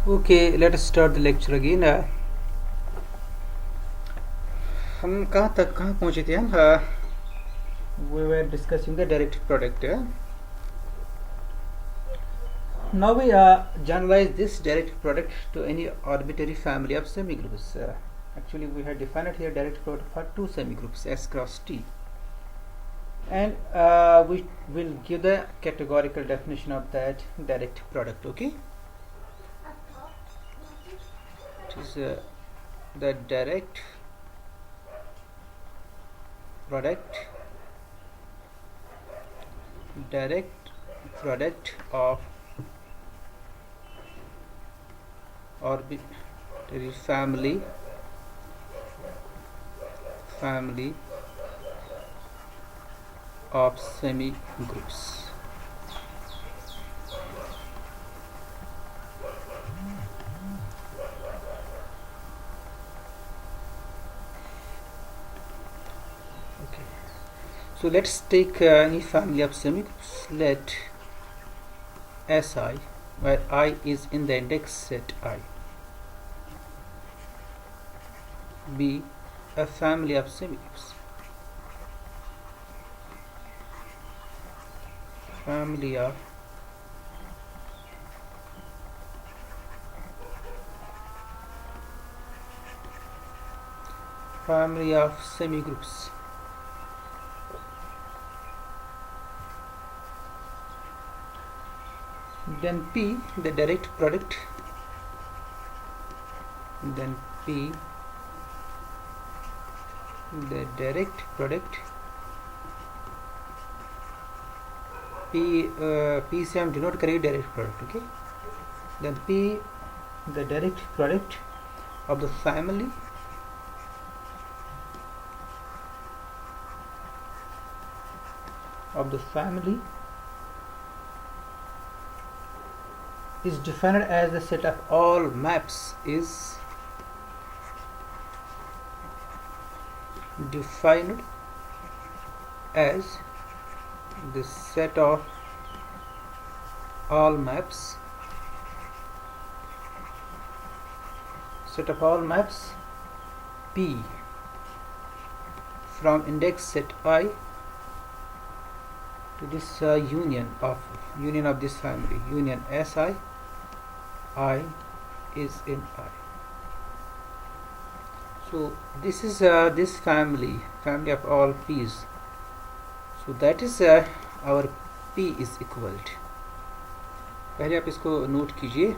Okay, let us start the lecture again. हम कहाँ पहुँचे थे हम? We were discussing the direct product. Now we generalize this direct product to any arbitrary family of semigroups. Actually, we have defined here direct product for two semigroups S cross T, and we will give the categorical definition of that direct product. Okay, it is the direct product of arbitrary family of semi groups. Okay, so let's take any family of semi groups. Let Si, where I is in the index set I, be a family of semigroups. Family of semigroups. Then P, the direct product. Then P, the direct product. P से हम denote करेंगे direct product. Okay. Then P, the direct product of the family is defined as the set of all maps is defined as the set of all maps P from index set I to this union of this family, union Si, I is in I. So this is this family of all P's. So that is our P is equivalent. पहले आप इसको note कीजिए.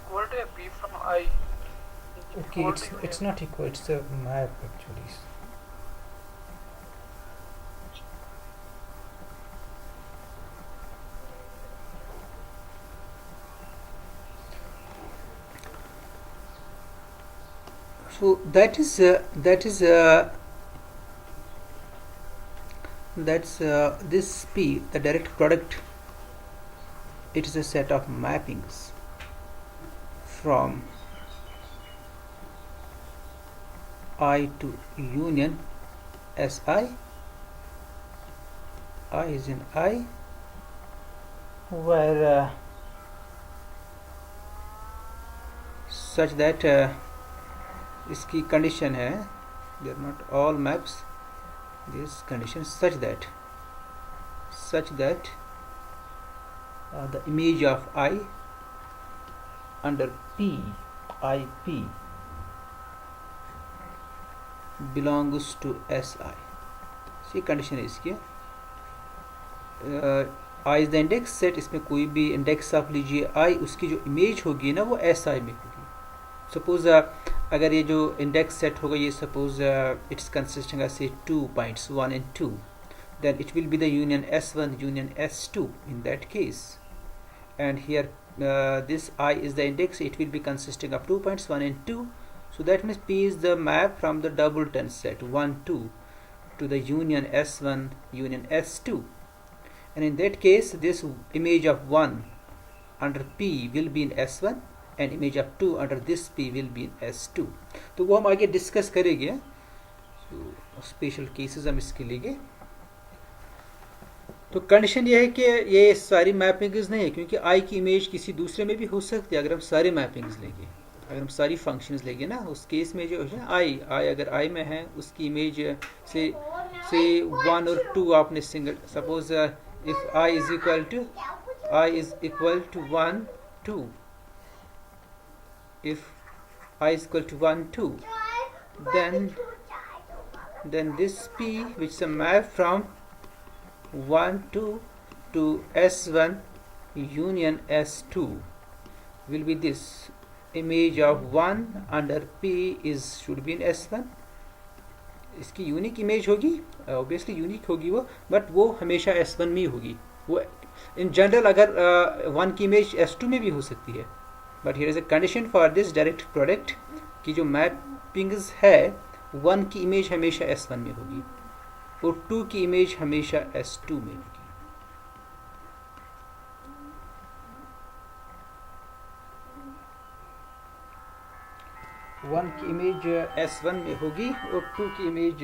Equal to a P from I. Okay, it's not equal. It's a map actually. So that's this P, the direct product. It is a set of mappings from I to union Si. I is in I, where such that इसकी condition है, they are not all maps, this condition such that the image of I under P, IP belongs to Si. C condition है इसकी. I is the index set, इसमें कोई भी index आप लीजिए I, उसकी जो इमेज होगी ना वो Si में होगी. सपोज अगर ये जो इंडेक्स सेट होगा ये सपोज इट्स कंसिस्टिंग ऑफ से 2 points 1 and 2, then it will be the union S1 union S2 in that case. And here this I is the index, it will be consisting of 2 points 1 and 2. So that means P is the map from the double ten set 1 2 to the union S1 union S2, and in that case this image of 1 under P will be in S1 and image of 2 under this P will be in S2. तो वो हम आगे discuss करेंगे, special cases हम इसके लेंगे. तो condition ये है कि ये सारी मैपिंग्स नहीं है, क्योंकि आई की इमेज किसी दूसरे में भी हो सकती है अगर हम सारे मैपिंग्स लेंगे, अगर हम सारी फंक्शंस लेंगे ना. उस केस में जो है आई अगर आई में है उसकी इमेज से 1 और 2 आपने single, suppose if i is equal to 1 2, if I is equal to 1 2, then this P, which is a map from 1 2 to S1 union S2, will be this image of 1 under P is should be in S1. इसकी unique image होगी, obviously unique होगी वो, but वो हमेशा S1 में ही होगी. वो in general अगर 1 की इमेज S2 में भी हो सकती है, but here is a condition for this direct product कि जो मैपिंग्स है 1 की इमेज हमेशा S1 में होगी और 2 की इमेज हमेशा S2 में होगी. वन की इमेज S1 में होगी और 2 की इमेज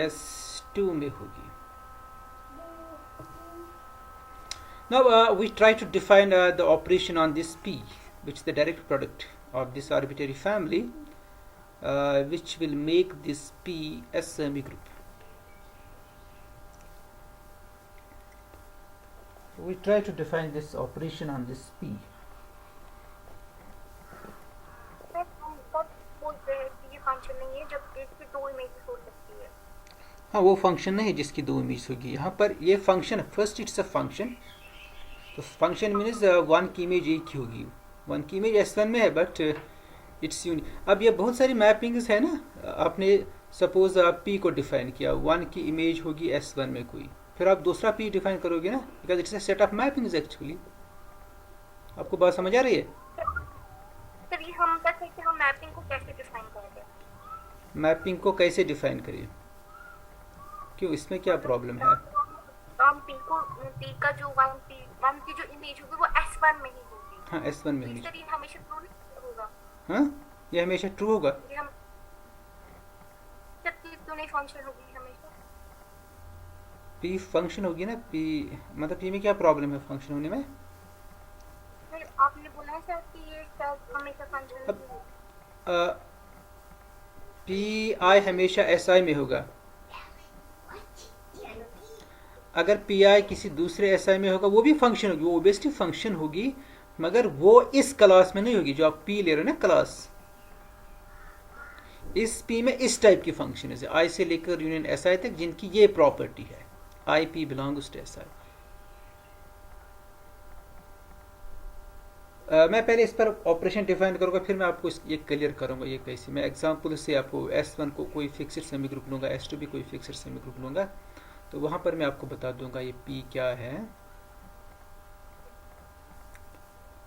S2 में होगी. Now we try to define the operation on this P, which is the direct product of this arbitrary family, which will make this P a semigroup. We try to define this operation on this P. हाँ, वो function नहीं है जिसकी 2 image होगी. यहाँ पर ये function first it's a function. तो फंक्शन मीन्स 1 की इमेज एक ही होगी. 1 की इमेज S1 में है बट इट्स यूनिक. अब ये बहुत सारी मैपिंग्स है ना. आपने सपोज आप P को डिफाइन किया, 1 की इमेज होगी S1 में कोई, फिर आप दूसरा P डिफाइन करोगे ना, because it's a set of mappings actually. आपको बात समझ आ रही है? सर ये हम बता सकते हैं हम मैपिंग को कैसे डिफाइन करेंगे? मैपिंग को कैसे डिफाइन करिए? क्यों, इसमें क्या प्रॉब्लम है? हम P का जो 1 की जो इमेज होगी वो S1 में ही होगी. हाँ, S1 में होगी. सर ये हमेशा ट्रू नहीं होगा. हाँ, ये हमेशा ट्रू होगा. ये हम जब तो नहीं फंक्शन होगी हमेशा. P फंक्शन होगी ना. P मतलब P में क्या प्रॉब्लम है फंक्शन होने में? आपने बोला है सर कि ये हमेशा फंक्शन होगी. P I हमेशा SI में होगा. अगर पी आई किसी दूसरे एस आई में होगा वो भी फंक्शन होगी, वो ओब्वियसली फंक्शन होगी, मगर वो इस क्लास में नहीं होगी जो आप पी ले रहे हो ना क्लास. इस पी में इस टाइप की फंक्शन है आई से लेकर यूनियन एस आई तक जिनकी ये प्रॉपर्टी है, I P belongs to S I. मैं पहले इस पर ऑपरेशन डिफाइन करूंगा, फिर मैं आपको ये क्लियर करूंगा ये कैसे. मैं एग्जांपल से आपको S1 को कोई फिक्स्ड सेमी ग्रुप लूंगा, S2 भी कोई फिक्स्ड सेमी ग्रुप लूंगा, तो वहां पर मैं आपको बता दूंगा ये P क्या है.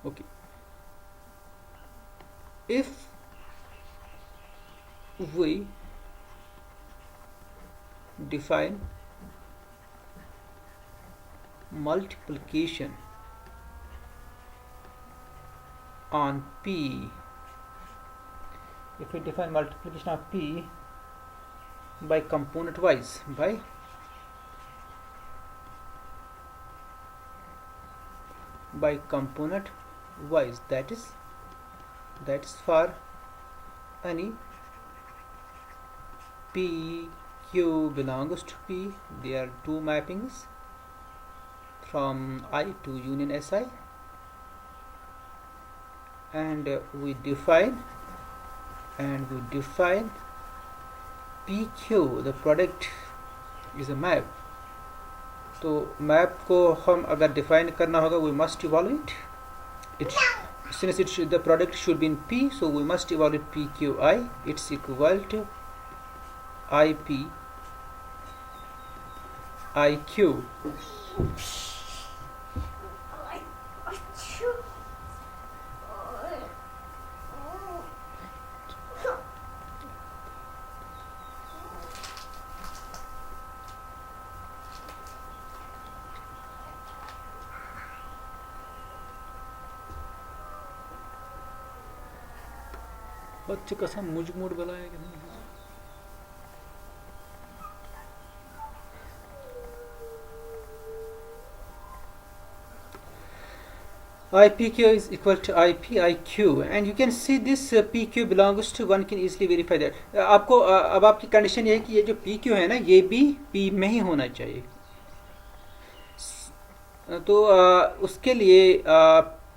Okay, if we define multiplication on P, if we define multiplication of P by component wise, by component wise, that is for any P Q belongs to P, there are 2 mappings from I to union SI, and we define PQ, the product is a map. तो map को हम अगर define करना होगा we must evaluate it, since it should, the product should be in P, so we must evaluate PQI. It's equal to IP IQ. बच्चे कसम मुझ mood बनाया कि नहीं। IPQ is equal to IPIQ and you can see this PQ belongs to one can easily verify that. आपको अब आपकी condition ये है कि ये जो PQ है ना ये भी P में ही होना चाहिए। तो उसके लिए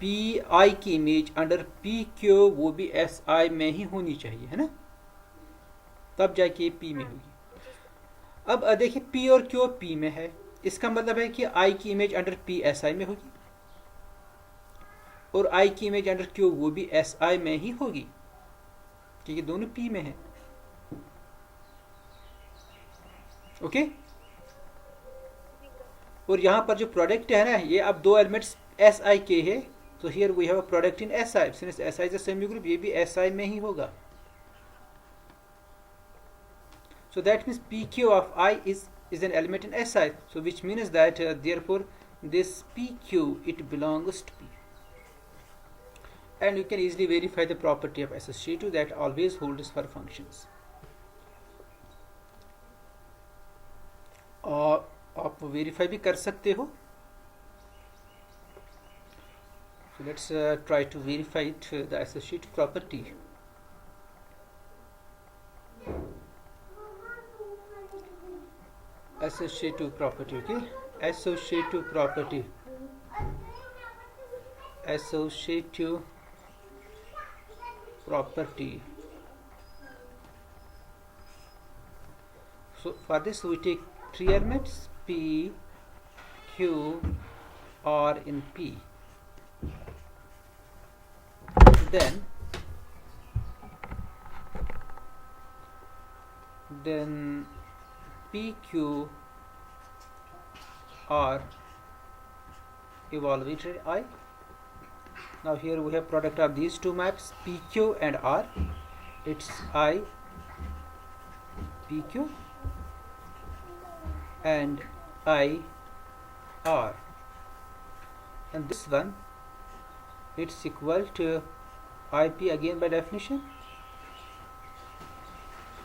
PI की इमेज अंडर PQ वो भी SI में ही होनी चाहिए है ना, तब जाके ये P में होगी। अब देखिए P और Q P में है, इसका मतलब है कि I की इमेज अंडर P SI में होगी और I की इमेज अंडर Q वो भी SI में ही होगी क्योंकि दोनों P में है। ओके और यहाँ पर जो प्रोडक्ट है ना ये अब दो एलिमेंट्स SI के है, तो here we have a product in SI, since SI is a semi group ये भी SI में ही होगा। So that means PQ of I is an element in SI, so which means that therefore this PQ it belongs to P. And you can easily verify the property of associative that always holds for functions. और आप verify भी कर सकते हो। So let's try to verify it, the associative property. Associative property, okay? Associative property. Associative property. So for this we take three elements P, Q, R in P. Then P, Q, R evaluated I. Now here we have product of these two maps P, Q and R. It's I, P, Q and I, R. And this one it's equal to IP again by definition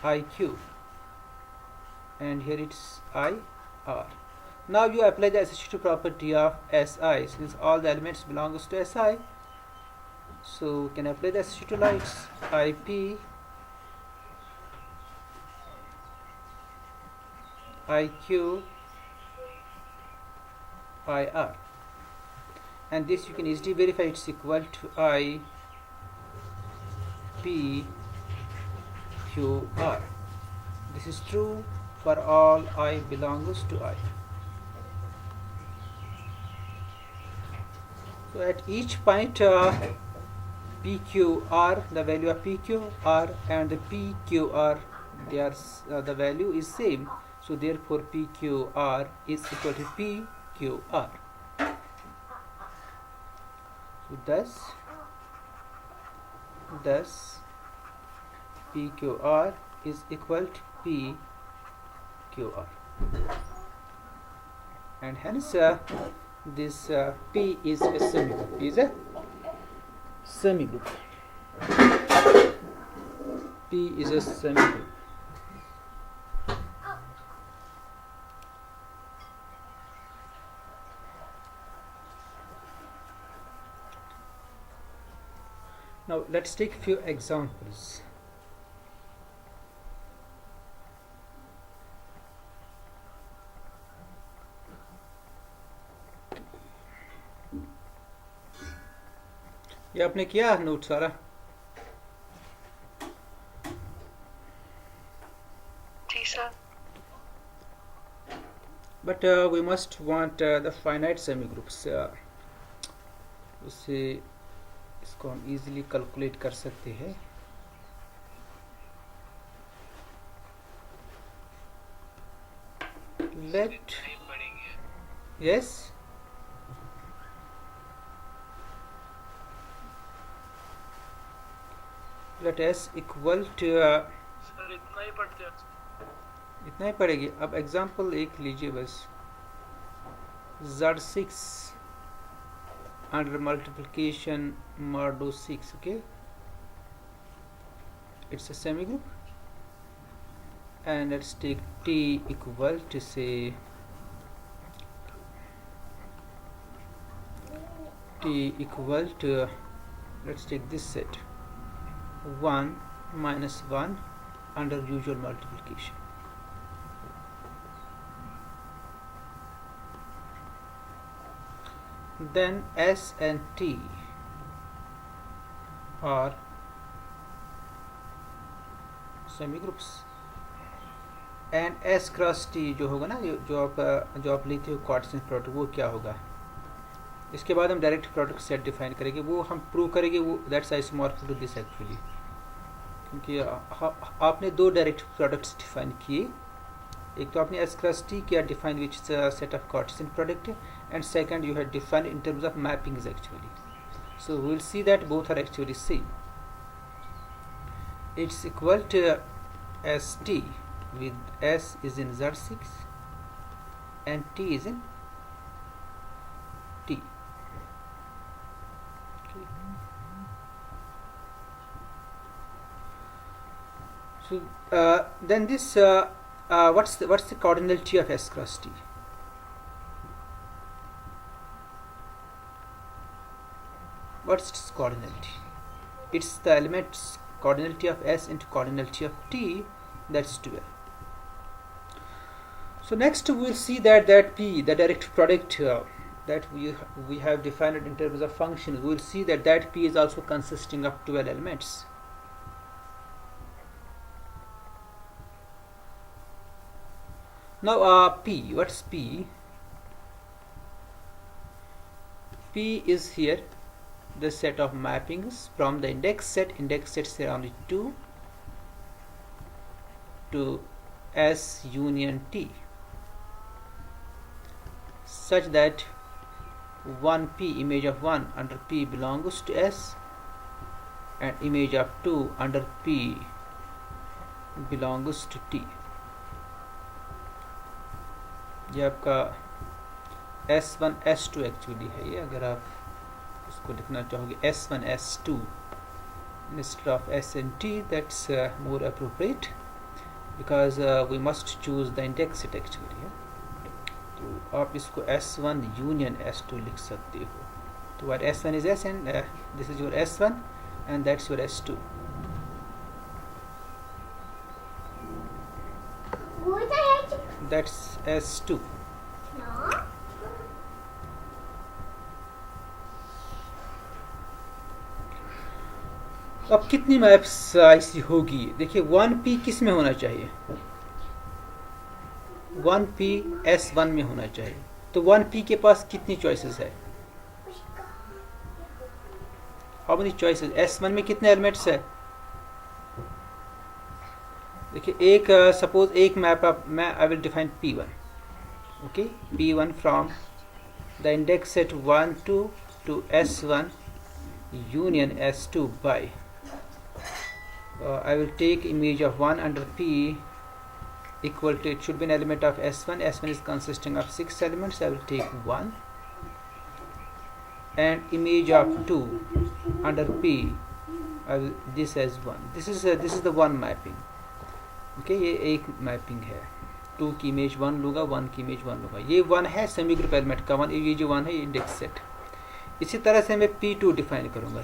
IQ, and here it's IR. Now you apply the associative property of SI since all the elements belongs to SI. So you can apply the associative lights IP, IQ, IR, and this you can easily verify it's equal to I, P, Q, R. This is true for all I belongs to I. So at each point PQR, the value of PQR and the PQR, the value is same. So therefore PQR is equal to PQR. So thus PQR is equal to PQR, and hence this P is a semigroup. P is a semigroup. P is a semigroup. Now let's take a few examples. ये आपने किया note सारा? जी sir. But we must want the finite semigroups. उससे इसको हम easily calculate कर सकते हैं. Yes. Let S equal to sir इतना ही पढ़ते हैं। इतना ही पड़ेगी। अब एग्जाम्पल एक लीजिए बस, Z6 under multiplication modo 6, okay, it's a semigroup, and let's take T equal to say T equal to, let's take this set 1 minus 1 under usual multiplication. Then S and T are semigroups, and S cross T जो होगा ना, जो आप लेते हो Cartesian product, वो क्या होगा? इसके बाद हम डायरेक्ट प्रोडक्ट सेट डिफाइन करेंगे, वो हम प्रूव करेंगे, वो that's isomorphic to this actually, क्योंकि आपने दो डायरेक्ट प्रोडक्ट्स डिफाइन किए. एक तो आपने S क्रॉस T किया define which is a set of Cartesian product, and second you had defined in terms of mappings actually. So we will see that both are actually same. It's equal to ST with S is in Z6 and T is in T. Okay. So then this what's the cardinality of S cross T? What's its cardinality? It's the element's cardinality of S into cardinality of T, that's 12. So next we will see that P, the direct product that we have defined in terms of functions, we will see that P is also consisting of 12 elements. Now P, what's P? P is here the set of mappings from the index sets are only 2 to S union T, such that 1P image of 1 under P belongs to S and image of 2 under P belongs to T. ये आपका S1 S2 actually है ये, अगर आप इसको लिखना चाहोगे S1 S2 instead of S and T, that's more appropriate because we must choose the index set actually. तो आप इसको S1 union S2 लिख सकते हो. तो what S1 is S and this is your S1 and that's your S2. That's S2. अब कितनी maps ऐसी होगी? देखिए 1P किस में होना चाहिए? 1P S1 में होना चाहिए. तो 1P के पास कितनी चॉइसेस है? How many choices? S1 में कितने एलिमेंट्स है? देखिए एक सपोज एक मैप मैं I will define P1. Okay, P1 from the index set 1 to S1 union S2 by I will take image of 1 under P equal to, it should be an element of S1. S1 is consisting of 6 elements. I will take 1 and image of 2 under P, I will this as 1. This is the one mapping. Okay, ये एक mapping है. 2 की image 1 लूँगा, 1 की image 1 लूँगा. ये 1 है semi group element का 1. ये जो 1 है ये इंडेक्स सेट. इसी तरह से मैं P2 डिफाइन करूँगा.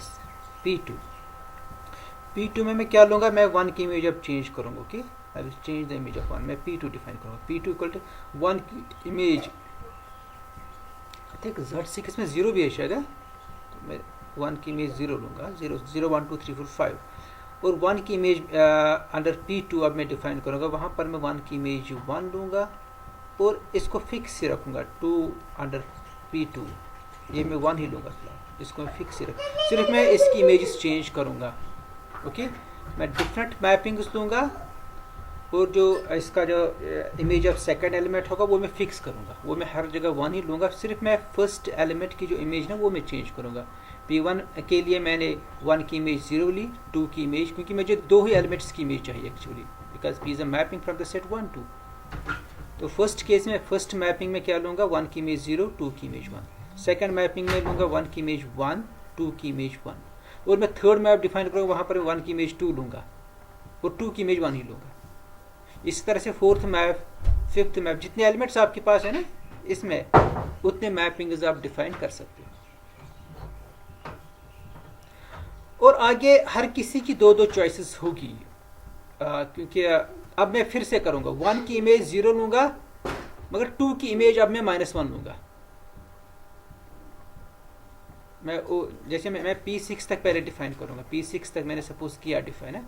P2 में मैं क्या लूँगा? मैं 1 की इमेज अब चेंज करूँगा. Okay, I will change the image of 1. मैं P2 डिफाइन करूँगा. P2 इक्वल टू 1 की इमेज, ठीक, Z6 में 0 भी है शायद, तो मैं 1 की इमेज 0 लूँगा. 0 1 2 3 4 5 और 1 की इमेज अंडर P2 अब मैं डिफाइन करूँगा. वहाँ पर मैं 1 की इमेज 1 लूँगा और इसको फिक्स ही रखूँगा. 2 अंडर P2 ये मैं 1 ही लूँगा. इसको मैं फिक्स ही रखूँगा. सिर्फ मैं इसकी इमेजेस चेंज करूँगा. ओके, मैं डिफरेंट मैपिंग्स लूँगा और जो इसका जो इमेज ऑफ सेकंड एलिमेंट होगा वो मैं फिक्स करूँगा. वो मैं हर जगह 1 ही लूँगा. सिर्फ मैं फर्स्ट एलिमेंट की जो इमेज ना वो मैं चेंज करूँगा. P1 के लिए मैंने 1 की इमेज 0 ली, 2 की इमेज, क्योंकि मुझे 2 ही एलिमेंट्स की इमेज चाहिए actually, because P is a mapping from the set 1 2. तो फर्स्ट केस में फर्स्ट मैपिंग में क्या लूँगा? 1 की इमेज 0, 2 की इमेज 1. सेकंड मैपिंग में लूँगा 1 की इमेज 1, 2 की इमेज 1. और मैं थर्ड मैप डिफाइन करूँगा, वहाँ पर 1 की इमेज 2 लूँगा. और 2 की इमेज 1 ही लूँगा। इसी तरह से फोर्थ मैप, फिफ्थ मैप, जितने एलिमेंट्स आपके पास है ना इसमें, उतने मैपिंग्स आप डिफाइन कर सकते हो। और आगे हर किसी की 2-2 चॉइसेस होगी, क्योंकि अब मैं फिर से करूँगा, 1 की इमेज 0 लूँगा, मगर 2 की इमेज अब मैं -1 लूँगा। जैसे मैं P6 तक पहले डिफाइन करूँगा। P6 तक मैंने सपोज किया डिफाइन है,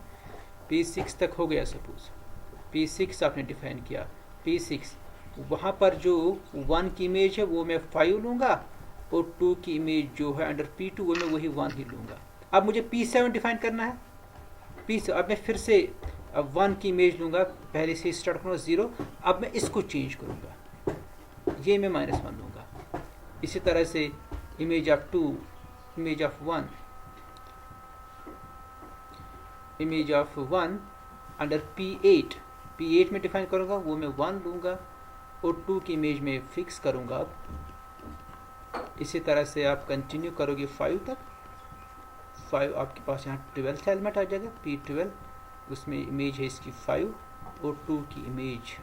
P6 तक हो गया सपोज, P6 आपने डिफाइन किया, P6 वहाँ पर जो 1 की इमेज है वो मैं 5 लूँगा, और 2 की इमेज जो है अंडर P2 वो मैं वही 1 ही लूँगा। अब मुझे P7 डिफाइन करना है, P7 अब मैं फिर से अब 1 की इमेज लूँगा, पहले से स्टार्ट करूँगा 0, अब मैं इसको चेंज करूँगा, ये मैं -1 लूँगा। इसी तरह से image of 2, image of 1, image of 1 under P8 में डिफाइन करूँगा, वो मैं 1 लूँगा, और 2 की इमेज में फिक्स करूँगा। अब इसी तरह से आप कंटिन्यू करोगे 5 तक, 5 आपके पास यहाँ 12th एलिमेंट आ जाएगा P12, उसमें इमेज है इसकी 5, और 2 की image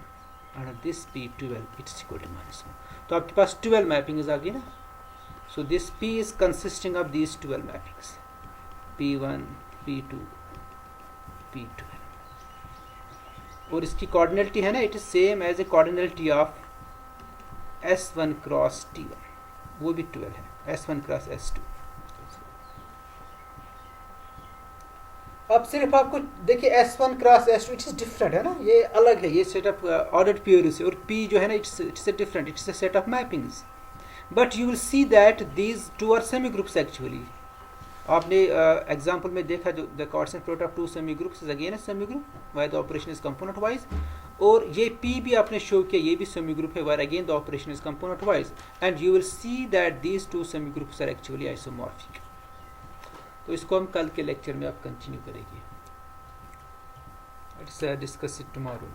under this P12 it's equal to -1। तो आपके पास 12 मैपिंग्स आ गई ना। So this P is consisting of these 12 mappings, P1, P2, P12, और इसकी कोऑर्डिनेलिटी है ना, it is same as a cardinality of S1 cross T1, वो भी 12 है, S1 क्रॉस S2। अब सिर्फ आपको देखिए S1 cross S2 it's different है ना, ये अलग है, ये सेटअप ऑर्डर्ड प्योर से, और P जो है ना it's a different, it's a set of mappings, but you will see that these 2 are semi groups actually. आपने एग्जांपल में देखा जो the coordinate product of 2 semi groups is again a semi group where the operation is component wise, और ये P भी आपने show किया, ये भी सेमी ग्रुप है where again the operation is component wise, and you will see that these 2 semi groups are actually isomorphic. तो इसको हम कल के लेक्चर में आप कंटिन्यू करेंगे, लेट्स डिस्कस इट टुमारो।